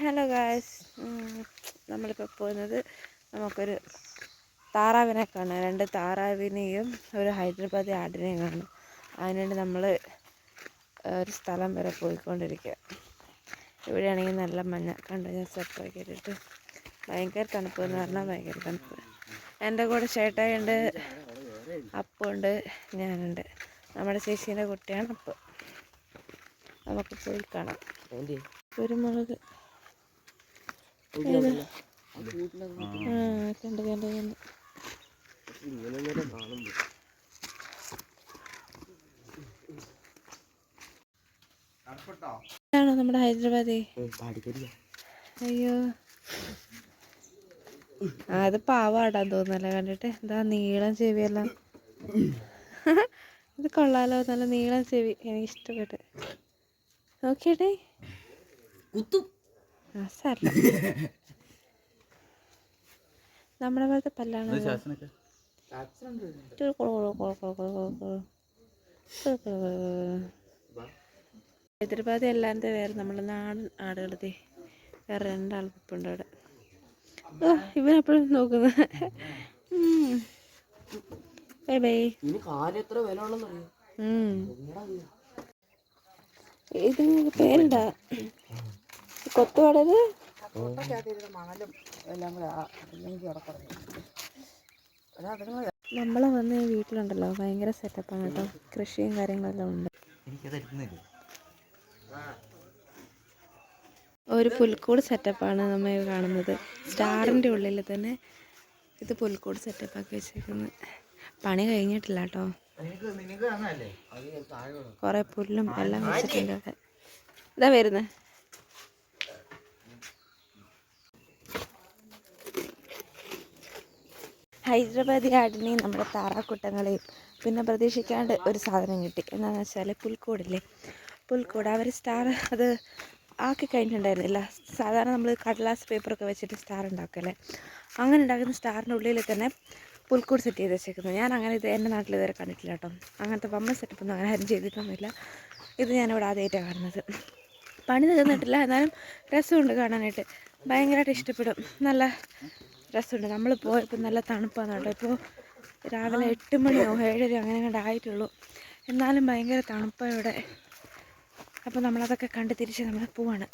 Hello guys, നമ്മളിപ്പോൾ പോകുന്നത് നമുക്കൊരു താറാവിനെ കാണാം. 2 താറാവിനെയും ഒരു ഹൈദരാബാദി ആടിനെയും കാണും. അതിനുവേണ്ടി നമ്മൾ ഒരു സ്ഥലം വരെ പോയിക്കൊണ്ടിരിക്കുക. ഇവിടെയാണെങ്കിൽ നല്ല മഞ്ഞ കണ്ട് ഞാൻ സെറ്റാക്കി ഇട്ടിട്ട് ഭയങ്കര തണുപ്പ് എന്ന് പറഞ്ഞാൽ ഭയങ്കര തണുപ്പ്. എൻ്റെ കൂടെ ചേട്ടായിയുണ്ട്, അപ്പുണ്ട്, ഞാനുണ്ട്. നമ്മുടെ ചേച്ചീൻ്റെ കുട്ടിയാണ് അപ്പ്. നമുക്ക് പോയി കാണാം. കുരുമുളക് കണ്ട് ഇതാണോ നമ്മുടെ ഹൈദരാബാദി? അയ്യോ, അത് പാവാടാൻ തോന്നുന്നല്ലേ കണ്ടിട്ട്. എന്താ നീളം ചെവിയെല്ലാം. ഇത് കൊള്ളാലോ, നല്ല നീളം ചെവി, എനിക്ക് ഇഷ്ടപ്പെട്ട്. നോക്കിയട്ടെ, നമ്മളെ പോലത്തെ പല്ലാണ്. ഹൈദരാബാദി അല്ലാതെ വേറെ നമ്മുടെ നാടൻ ആടുകളത് വേറെ 2 ആൾക്കുപ്പുണ്ട് അവിടെ. ഇവനെപ്പോഴും നോക്കുന്നത്. Bye bye. ഇത് പേരുണ്ടാ കൊത്തുപാടത്. നമ്മളെ വന്ന് ഈ വീട്ടിലുണ്ടല്ലോ ഭയങ്കര സെറ്റപ്പാണ് കേട്ടോ. കൃഷിയും കാര്യങ്ങളെല്ലാം ഉണ്ട്. ഒരു പുൽക്കൂട് സെറ്റപ്പാണ് നമ്മൾ കാണുന്നത്. സ്റ്റാറിൻ്റെ ഉള്ളിൽ തന്നെ ഇത് പുൽക്കൂട് സെറ്റപ്പാക്കി വെച്ചേക്കുന്നത്. പണി കഴിഞ്ഞിട്ടില്ല കേട്ടോ. കുറേ പുല്ലും എല്ലാം വെച്ചിട്ടുണ്ട് അവിടെ. ഇതാ വരുന്നത്. ഹൈദരാബാദി ആടിനെയും നമ്മുടെ താറാക്കുട്ടങ്ങളെയും പിന്നെ പ്രതീക്ഷിക്കാണ്ട് ഒരു സാധനം കിട്ടി. എന്താണെന്ന് വെച്ചാൽ പുൽക്കൂടില്ലേ, പുൽക്കൂട് അവർ സ്റ്റാർ അത് ആക്കി കഴിഞ്ഞിട്ടുണ്ടായിരുന്നില്ല. സാധാരണ നമ്മൾ കടലാസ് പേപ്പറൊക്കെ വെച്ചിട്ട് സ്റ്റാർ ഉണ്ടാക്കുമല്ലേ, അങ്ങനെ ഉണ്ടാക്കുന്ന സ്റ്റാറിൻ്റെ ഉള്ളിൽ തന്നെ പുൽക്കൂട് സെറ്റ് ചെയ്ത് വെച്ചേക്കുന്നത്. ഞാൻ അങ്ങനെ ഇത് എൻ്റെ നാട്ടിൽ ഇതുവരെ കണ്ടിട്ടില്ല കേട്ടോ. അങ്ങനത്തെ വമ്പൻ സെറ്റപ്പൊന്നും അങ്ങനെ ആരും ചെയ്തിട്ടൊന്നുമില്ല. ഇത് ഞാനിവിടെ ആദ്യമായിട്ടാണ് കാണുന്നത്. പണി തീർന്നിട്ടില്ല, എന്നാലും രസമുണ്ട് കാണാനായിട്ട്. ഭയങ്കരമായിട്ട് ഇഷ്ടപ്പെടും. നല്ല രസമുണ്ട്. നമ്മൾ പോയപ്പോൾ നല്ല തണുപ്പാണ് കേട്ടോ. ഇപ്പോൾ രാവിലെ 8 മണിയോ 7:30 അങ്ങനെ കണ്ട് ആയിട്ടുള്ളൂ. എന്നാലും ഭയങ്കര തണുപ്പാണ് ഇവിടെ. അപ്പോൾ നമ്മളതൊക്കെ കണ്ട് തിരിച്ച് നമ്മൾ പോവാണ്.